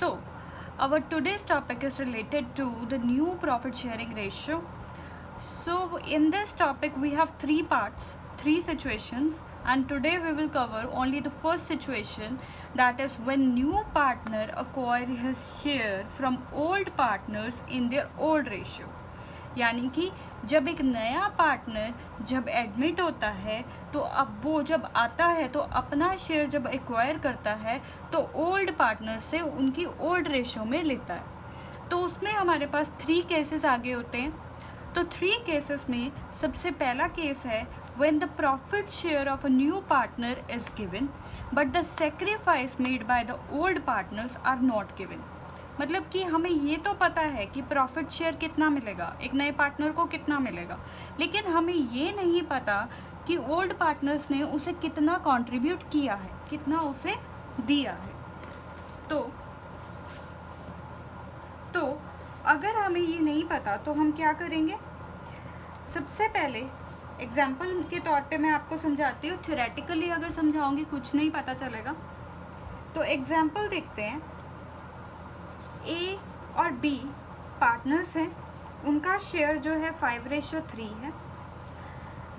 So, our today's topic is related to the new profit sharing ratio. So, in this topic, we have three parts, three situations, and today we will cover only the first situation, that is when new partner acquire his share from old partners in their old ratio. यानी कि जब एक नया partner जब admit होता है तो अब वो जब आता है तो अपना शेयर जब एक्वायर करता है तो ओल्ड पार्टनर से उनकी ओल्ड रेशो में लेता है। तो उसमें हमारे पास 3 केसेस आगे होते हैं। तो 3 केसेस में सबसे पहला केस है when the profit share of a new partner is given but the sacrifice made by the old partners are not given. मतलब कि हमें ये तो पता है कि प्रॉफिट शेयर कितना मिलेगा, एक नए पार्टनर को कितना मिलेगा, लेकिन हमें ये नहीं पता कि ओल्ड पार्टनर्स ने उसे कितना कंट्रीब्यूट किया है, कितना उसे दिया है। तो अगर हमें ये नहीं पता तो हम क्या करेंगे, सबसे पहले एग्जाम्पल के तौर पे मैं आपको समझाती हूँ। थ्योरेटिकली अगर समझाऊंगी कुछ नहीं पता चलेगा। तो एग्जाम्पल देखते हैं। ए और बी पार्टनर्स हैं, उनका शेयर जो है 5:3 है।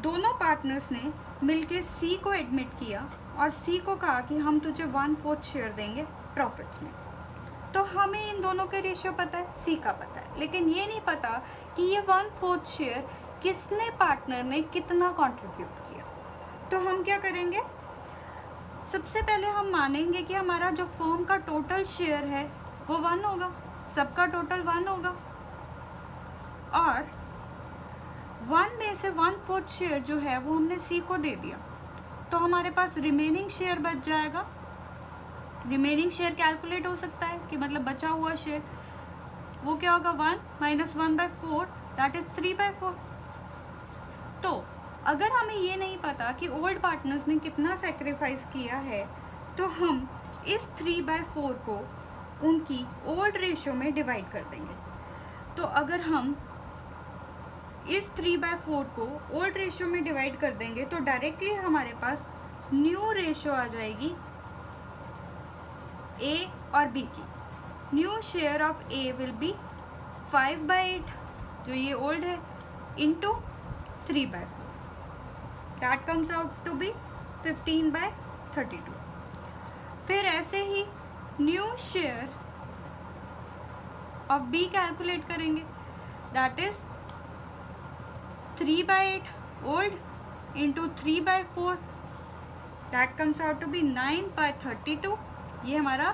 दोनों पार्टनर्स ने मिलके सी को एडमिट किया और सी को कहा कि हम तुझे 1/4 शेयर देंगे प्रॉफिट्स में। तो हमें इन दोनों के रेशियो पता है, सी का पता है, लेकिन ये नहीं पता कि ये 1/4 शेयर किसने पार्टनर ने कितना कंट्रीब्यूट किया। तो हम क्या करेंगे, सबसे पहले हम मानेंगे कि हमारा जो फर्म का टोटल शेयर है वो 1 होगा, सबका टोटल 1 होगा, और 1 में से 1/4 शेयर जो है वो हमने सी को दे दिया। तो हमारे पास रिमेनिंग शेयर बच जाएगा। रिमेनिंग शेयर कैलकुलेट हो सकता है कि मतलब बचा हुआ शेयर वो क्या होगा, 1 - 1/4 दैट इज 3/4। तो अगर हमें ये नहीं पता कि ओल्ड पार्टनर्स ने कितना सेक्रीफाइस किया है तो हम इस 3/4 को उनकी ओल्ड रेशियो में डिवाइड कर देंगे। तो अगर हम इस 3/4 को ओल्ड रेशियो में डिवाइड कर देंगे तो डायरेक्टली हमारे पास न्यू रेशियो आ जाएगी ए और बी की। New share of A will be 5/8 जो ये ओल्ड है into 3/4 that comes out to be 15/32। फिर ऐसे ही new share of B calculate करेंगे, that is 3/8 old into 3/4 that comes out to be 9/32। ये हमारा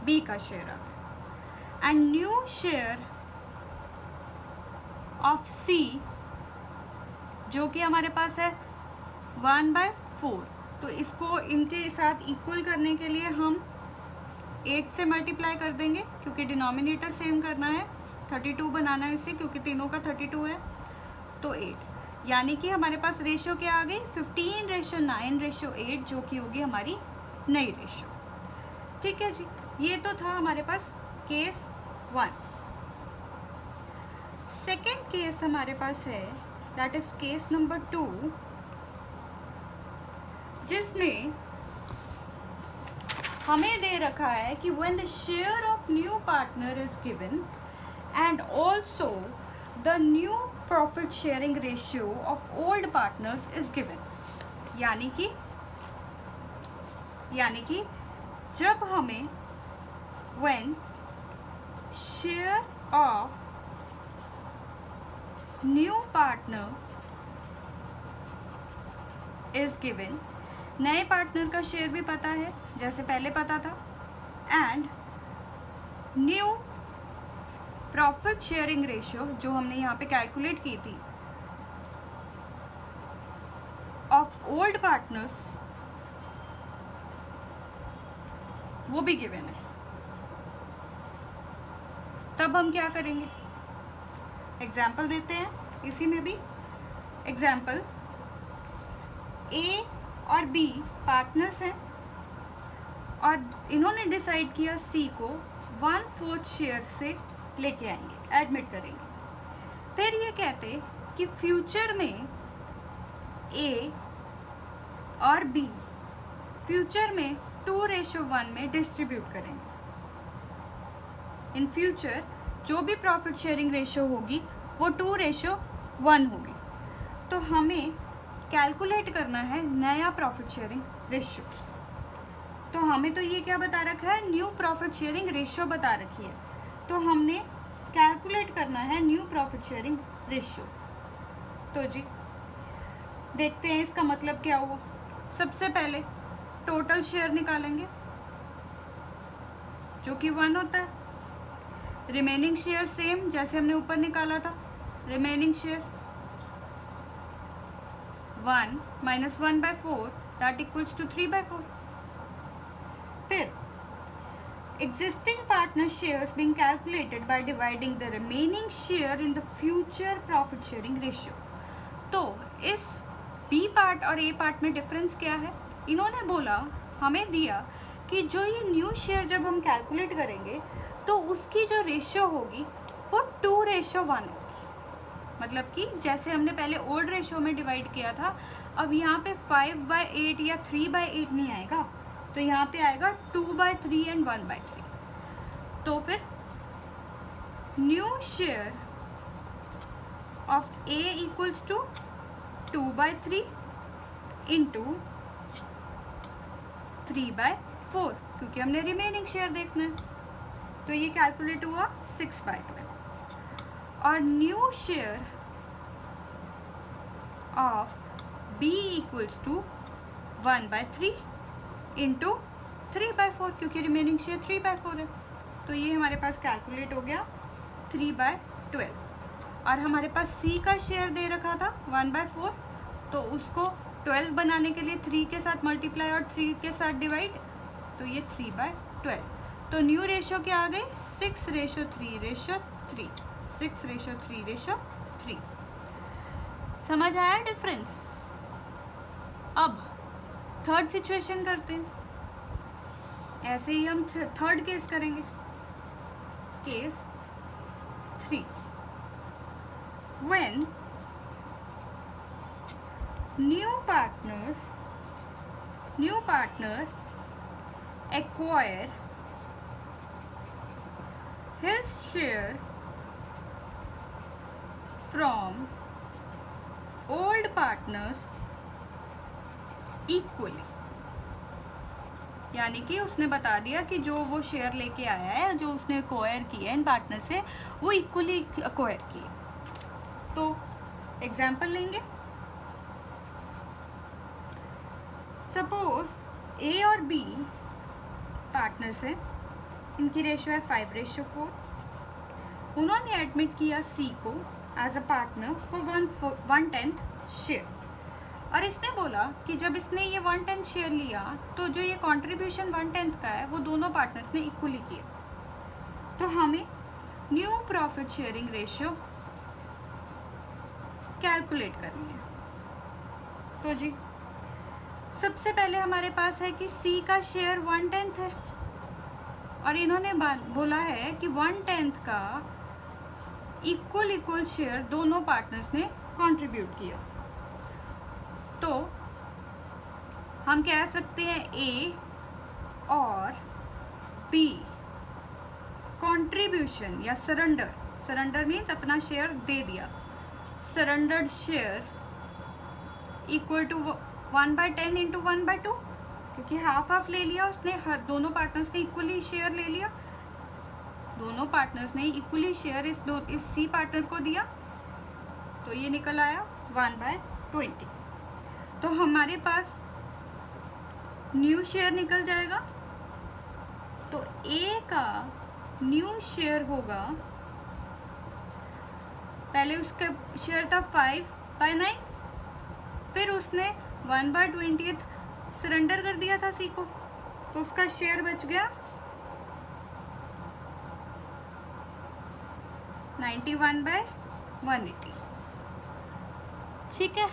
बी का शेयर आ गया। And new share of C जो कि हमारे पास है 1/4। तो इसको इनके साथ इक्वल करने के लिए हम 8 से मल्टीप्लाई कर देंगे क्योंकि डिनोमिनेटर सेम करना है, 32 बनाना है इसे क्योंकि तीनों का 32 है। तो 8 यानी कि हमारे पास रेशियो क्या आ गई, 15:9:8 जो कि होगी हमारी नई रेशियो। ठीक है जी, ये तो था हमारे पास केस 1। सेकेंड केस हमारे पास है दैट इज केस नंबर 2, जिसमें हमें दे रखा है कि when the share of new partner is given and also the new profit sharing ratio of old partners is given। यानी कि जब हमें when share of new partner is given, नए पार्टनर का शेयर भी पता है जैसे पहले पता था, and new profit sharing ratio जो हमने यहाँ पे कैलकुलेट की थी ऑफ ओल्ड पार्टनर्स वो भी गिवन है। तब हम क्या करेंगे, एग्जाम्पल देते हैं इसी में भी। एग्जाम्पल, ए और बी पार्टनर्स हैं और इन्होंने डिसाइड किया सी को 1/4 शेयर से लेके आएंगे, एडमिट करेंगे। फिर ये कहते कि फ्यूचर में ए और बी फ्यूचर में 2:1 में डिस्ट्रीब्यूट करेंगे। इन फ्यूचर जो भी प्रॉफिट शेयरिंग रेशियो होगी वो 2:1 होगी। तो हमें कैलकुलेट करना है नया प्रॉफिट शेयरिंग रेशियो। तो हमें तो ये क्या बता रखा है, न्यू प्रॉफिट शेयरिंग रेशियो बता रखी है। तो हमने कैलकुलेट करना है न्यू प्रॉफिट शेयरिंग रेशियो। तो जी देखते हैं इसका मतलब क्या हुआ। सबसे पहले टोटल शेयर निकालेंगे जो कि 1 होता है। रिमेनिंग शेयर सेम जैसे हमने ऊपर निकाला था, remaining share 1 - 1/4 that equals to 3/4। फिर existing partner shares being calculated by dividing the remaining share in the future profit sharing ratio। तो इस B पार्ट और A पार्ट में डिफरेंस क्या है, इन्होंने बोला हमें दिया कि जो ये न्यू शेयर जब हम कैलकुलेट करेंगे तो उसकी जो रेशियो होगी वो 2:1 होगी। मतलब कि जैसे हमने पहले ओल्ड रेशियो में डिवाइड किया था, अब यहाँ पे 5/8 या 3/8 नहीं आएगा, तो यहाँ पे आएगा 2/3 एंड 1/3। तो फिर new share of A equals to 2/3 into 3/4, क्योंकि हमने रिमेनिंग शेयर देखना है। तो ये कैलकुलेट हुआ 6/12। और new share of B equals to 1/3 into 3/4, क्योंकि रिमेनिंग शेयर 3/4 है। तो ये हमारे पास कैलकुलेट हो गया 3/12। और हमारे पास C का शेयर दे रखा था 1/4, तो उसको 12 बनाने के लिए 3 के साथ मल्टीप्लाई और 3 के साथ डिवाइड, तो ये 3/12। तो न्यू रेशियो क्या आ गई, 6:3:3, 6:3:3। समझ आया डिफरेंस। अब थर्ड सिचुएशन करते हैं, ऐसे ही हम थर्ड केस करेंगे। Case 3, when new partner acquire his share from old partners equally। यानी कि उसने बता दिया कि जो वो शेयर लेके आया है, जो उसने एक्वायर किया इन पार्टनर से, वो इक्वली एक्वायर किए। तो एग्जाम्पल लेंगे। सपोज A और B पार्टनर्स है, इनकी रेशियो है 5:4। उन्होंने एडमिट किया C को as a partner for 1/10 share. और इसने बोला कि जब इसने ये 1/10 शेयर लिया तो जो ये कंट्रीब्यूशन 1/10 का है वो दोनों पार्टनर्स ने इक्वली किया। तो हमें new profit sharing ratio calculate करनी है। तो जी सबसे पहले हमारे पास है कि C का शेयर 1/10 है, और इन्होंने बोला है कि 1/10 का इक्वल शेयर दोनों पार्टनर्स ने कंट्रीब्यूट किया। तो हम कह सकते हैं A और B कंट्रीब्यूशन या सरेंडर मीन्स अपना शेयर दे दिया, surrendered share equal to 1/10 into 1/2, क्योंकि हाफ ले लिया उसने, हर दोनों पार्टनर्स ने इक्वली शेयर ले लिया, दोनों पार्टनर्स ने इक्वली शेयर इस C पार्टनर को दिया, तो ये निकल आया 1/20। तो हमारे पास न्यू शेयर निकल जाएगा। तो A का न्यू शेयर होगा, पहले उसका शेयर था 5/9, फिर उसने 1/20 सरेंडर कर दिया था C को, तो उसका शेयर बच गया 91/180। ठीक है।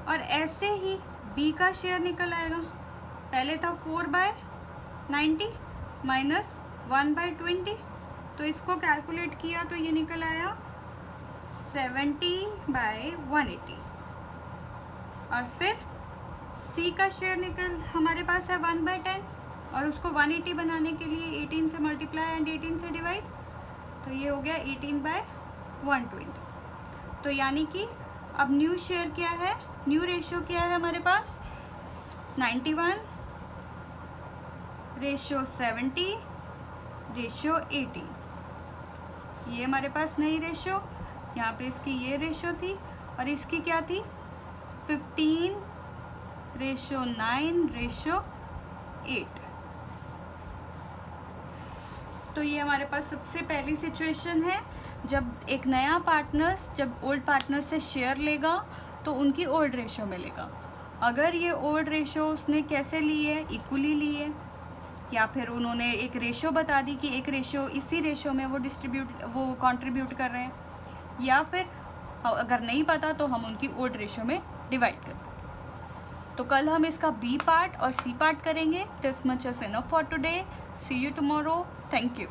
और ऐसे ही B का शेयर निकल आएगा, पहले था 4/90 माइनस 1/20, तो इसको कैलकुलेट किया तो ये निकल आया 70/180। और फिर C का शेयर निकल हमारे पास है 1/10, और उसको 180 बनाने के लिए 18 से मल्टीप्लाई एंड 18 से डिवाइड, तो ये हो गया 18/120। तो यानी कि अब न्यू शेयर क्या है, न्यू रेशियो क्या है हमारे पास, 91:70:80। ये हमारे पास नई रेशियो, यहाँ पे इसकी ये रेशियो थी और इसकी क्या थी, 15:9:8। तो ये हमारे पास सबसे पहली सिचुएशन है, जब एक नया पार्टनर्स जब ओल्ड पार्टनर से शेयर लेगा तो उनकी ओल्ड रेशियो मिलेगा। अगर ये ओल्ड रेशियो उसने कैसे ली है, इक्वली ली है, या फिर उन्होंने एक रेशियो बता दी कि एक रेशियो इसी रेशियो में वो कंट्रीब्यूट कर रहे हैं, या फिर अगर नहीं पता तो हम उनकी ओल्ड रेशियो में डिवाइड करें। तो कल हम इसका बी पार्ट और सी पार्ट करेंगे। This much is enough for today. See you tomorrow. Thank you.